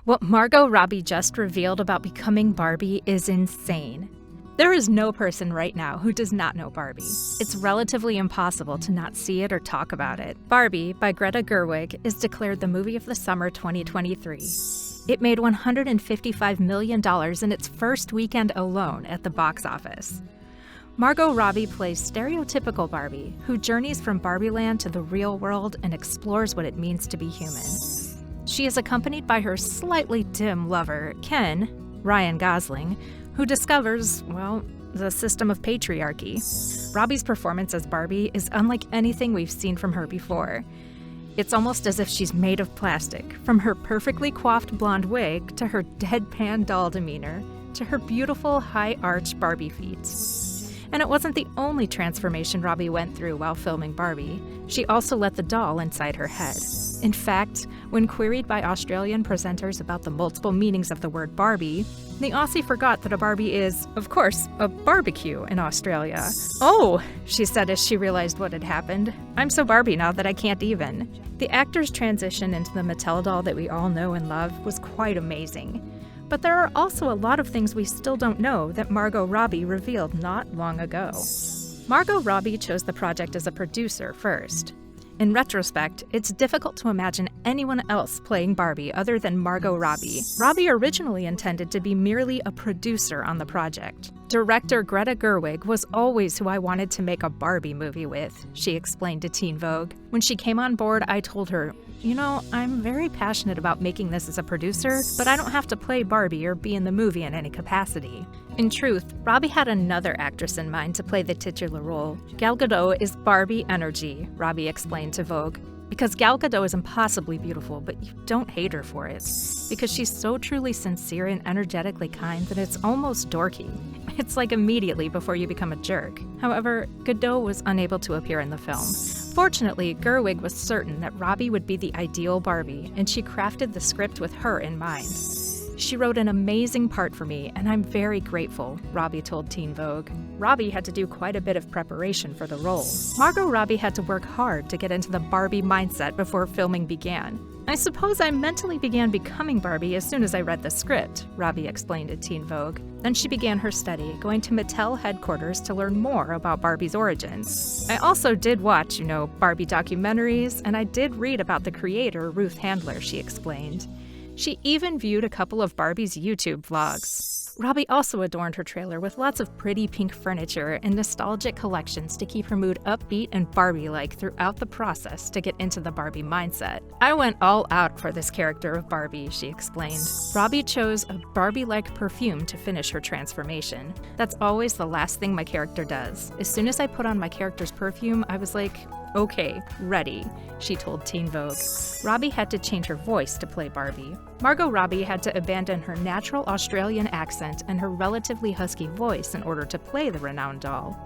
What Margot Robbie just revealed about becoming Barbie is insane. There is no person right now who does not know Barbie. It's relatively impossible to not see it or talk about it. Barbie, by Greta Gerwig, is declared the movie of the summer 2023. It made $155 million in its first weekend alone at the box office. Margot Robbie plays Stereotypical Barbie, who journeys from Barbie Land to the real world and explores what it means to be human. She is accompanied by her slightly dim lover, Ken, Ryan Gosling, who discovers, well, the system of patriarchy. Robbie's performance as Barbie is unlike anything we've seen from her before. It's almost as if she's made of plastic, from her perfectly coiffed blonde wig to her deadpan doll demeanor to her beautiful high-arched Barbie feet. And it wasn't the only transformation Robbie went through while filming Barbie. She also let the doll inside her head. In fact, when queried by Australian presenters about the multiple meanings of the word Barbie, the Aussie forgot that a Barbie is, of course, a barbecue in Australia. "Oh," she said as she realized what had happened. "I'm so Barbie now that I can't even." The actor's transition into the Mattel doll that we all know and love was quite amazing. But there are also a lot of things we still don't know that Margot Robbie revealed not long ago. Margot Robbie chose the project as a producer first. In retrospect, it's difficult to imagine anyone else playing Barbie other than Margot Robbie. Robbie originally intended to be merely a producer on the project. Director Greta Gerwig was always who I wanted to make a Barbie movie with, she explained to Teen Vogue. When she came on board, I told her, I'm very passionate about making this as a producer, but I don't have to play Barbie or be in the movie in any capacity. In truth, Robbie had another actress in mind to play the titular role. Gal Gadot is Barbie energy, Robbie explained to Vogue. Because Gal Gadot is impossibly beautiful, but you don't hate her for it. Because she's so truly sincere and energetically kind that it's almost dorky. It's like immediately before you become a jerk. However, Gadot was unable to appear in the film. Fortunately, Gerwig was certain that Robbie would be the ideal Barbie, and she crafted the script with her in mind. "She wrote an amazing part for me, and I'm very grateful," Robbie told Teen Vogue. Robbie had to do quite a bit of preparation for the role. Margot Robbie had to work hard to get into the Barbie mindset before filming began. "I suppose I mentally began becoming Barbie as soon as I read the script," Robbie explained to Teen Vogue. Then she began her study, going to Mattel headquarters to learn more about Barbie's origins. "I also did watch, Barbie documentaries, and I did read about the creator, Ruth Handler," she explained. She even viewed a couple of Barbie's YouTube vlogs. Robbie also adorned her trailer with lots of pretty pink furniture and nostalgic collections to keep her mood upbeat and Barbie-like throughout the process to get into the Barbie mindset. "I went all out for this character of Barbie," she explained. Robbie chose a Barbie-like perfume to finish her transformation. "That's always the last thing my character does. As soon as I put on my character's perfume, I was like, okay, ready," she told Teen Vogue. Robbie had to change her voice to play Barbie. Margot Robbie had to abandon her natural Australian accent and her relatively husky voice in order to play the renowned doll.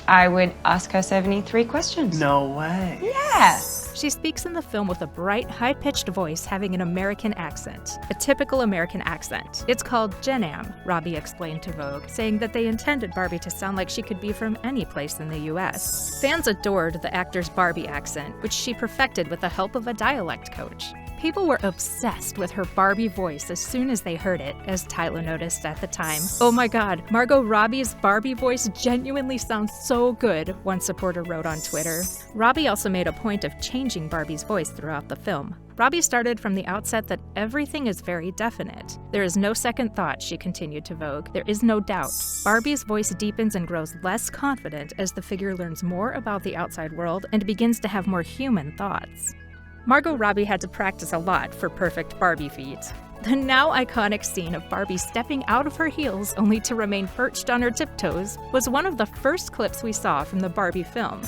I would ask her 73 questions. No way. Yeah. She speaks in the film with a bright, high-pitched voice having an American accent, a typical American accent. "It's called Gen Am," Robbie explained to Vogue, saying that they intended Barbie to sound like she could be from any place in the US. Fans adored the actor's Barbie accent, which she perfected with the help of a dialect coach. People were obsessed with her Barbie voice as soon as they heard it, as Tyler noticed at the time. "Oh my god, Margot Robbie's Barbie voice genuinely sounds so good," one supporter wrote on Twitter. Robbie also made a point of changing Barbie's voice throughout the film. Robbie started from the outset that everything is very definite. "There is no second thought," she continued to Vogue. "There is no doubt." Barbie's voice deepens and grows less confident as the figure learns more about the outside world and begins to have more human thoughts. Margot Robbie had to practice a lot for perfect Barbie feet. The now iconic scene of Barbie stepping out of her heels only to remain perched on her tiptoes was one of the first clips we saw from the Barbie film.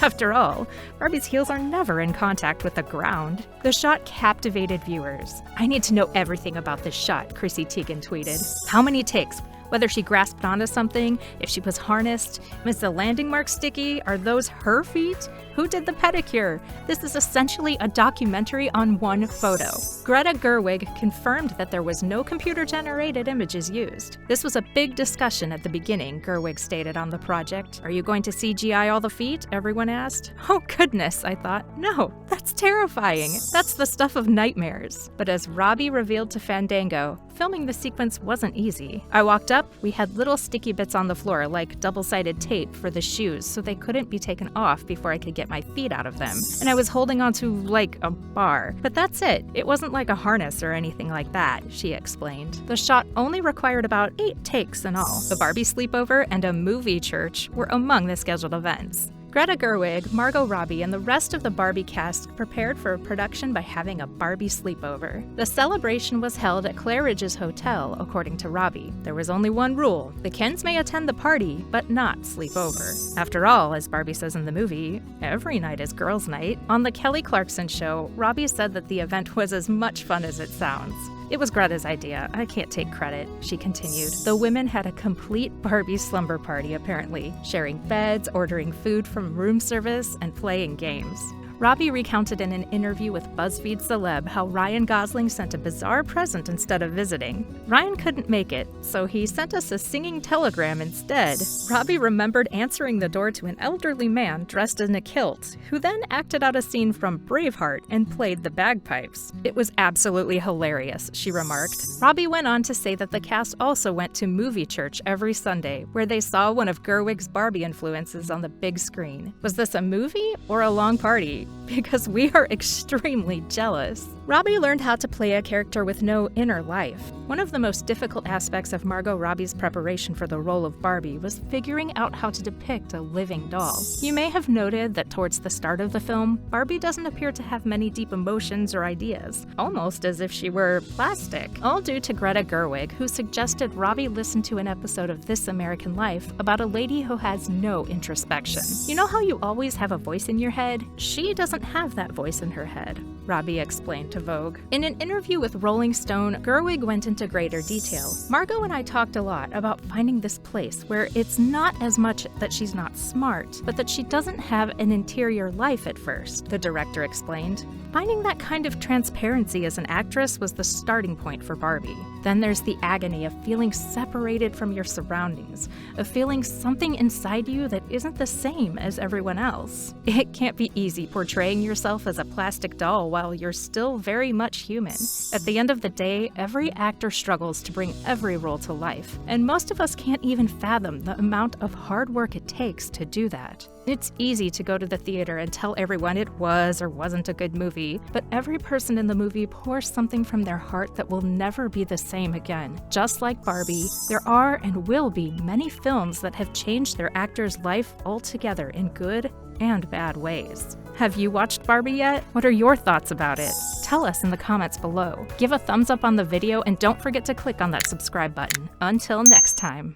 After all, Barbie's heels are never in contact with the ground. The shot captivated viewers. "I need to know everything about this shot," Chrissy Teigen tweeted. "How many takes? Whether she grasped onto something, if she was harnessed, is the landing mark sticky? Are those her feet? Who did the pedicure? This is essentially a documentary on one photo. Greta Gerwig confirmed that there was no computer-generated images used. This was a big discussion at the beginning, Gerwig stated on the project. Are you going to CGI all the feet? Everyone asked. Oh goodness, I thought. No, that's terrifying. That's the stuff of nightmares. But as Robbie revealed to Fandango, filming the sequence wasn't easy. I walked up, we had little sticky bits on the floor like double-sided tape for the shoes so they couldn't be taken off before I could get my feet out of them. And I was holding onto like a bar. But that's it. It wasn't like a harness or anything like that, she explained. The shot only required about 8 takes in all. The Barbie sleepover and a movie church were among the scheduled events. Greta Gerwig, Margot Robbie, and the rest of the Barbie cast prepared for a production by having a Barbie sleepover. The celebration was held at Claridge's hotel, according to Robbie. There was only one rule: the Kens may attend the party, but not sleep over. After all, as Barbie says in the movie, every night is girls' night. On the Kelly Clarkson show, Robbie said that the event was as much fun as it sounds. It was Greta's idea. I can't take credit, she continued. The women had a complete Barbie slumber party, apparently, sharing beds, ordering food from room service, and playing games. Robbie recounted in an interview with BuzzFeed Celeb how Ryan Gosling sent a bizarre present instead of visiting. Ryan couldn't make it, so he sent us a singing telegram instead. Robbie remembered answering the door to an elderly man dressed in a kilt, who then acted out a scene from Braveheart and played the bagpipes. It was absolutely hilarious, she remarked. Robbie went on to say that the cast also went to movie church every Sunday, where they saw one of Gerwig's Barbie influences on the big screen. Was this a movie or a long party? Because we are extremely jealous. Robbie learned how to play a character with no inner life. One of the most difficult aspects of Margot Robbie's preparation for the role of Barbie was figuring out how to depict a living doll. You may have noted that towards the start of the film, Barbie doesn't appear to have many deep emotions or ideas, almost as if she were plastic. All due to Greta Gerwig, who suggested Robbie listen to an episode of This American Life about a lady who has no introspection. You know how you always have a voice in your head? She doesn't have that voice in her head, Robbie explained to Vogue. In an interview with Rolling Stone, Gerwig went into greater detail. Margot and I talked a lot about finding this place where it's not as much that she's not smart, but that she doesn't have an interior life at first, the director explained. Finding that kind of transparency as an actress was the starting point for Barbie. Then there's the agony of feeling separated from your surroundings, of feeling something inside you that isn't the same as everyone else. It can't be easy portraying yourself as a plastic doll while you're still very much human. At the end of the day, every actor struggles to bring every role to life, and most of us can't even fathom the amount of hard work it takes to do that. It's easy to go to the theater and tell everyone it was or wasn't a good movie, but every person in the movie pours something from their heart that will never be the same again. Just like Barbie, there are and will be many films that have changed their actor's life altogether in good and bad ways. Have you watched Barbie yet? What are your thoughts about it? Tell us in the comments below. Give a thumbs up on the video and don't forget to click on that subscribe button. Until next time.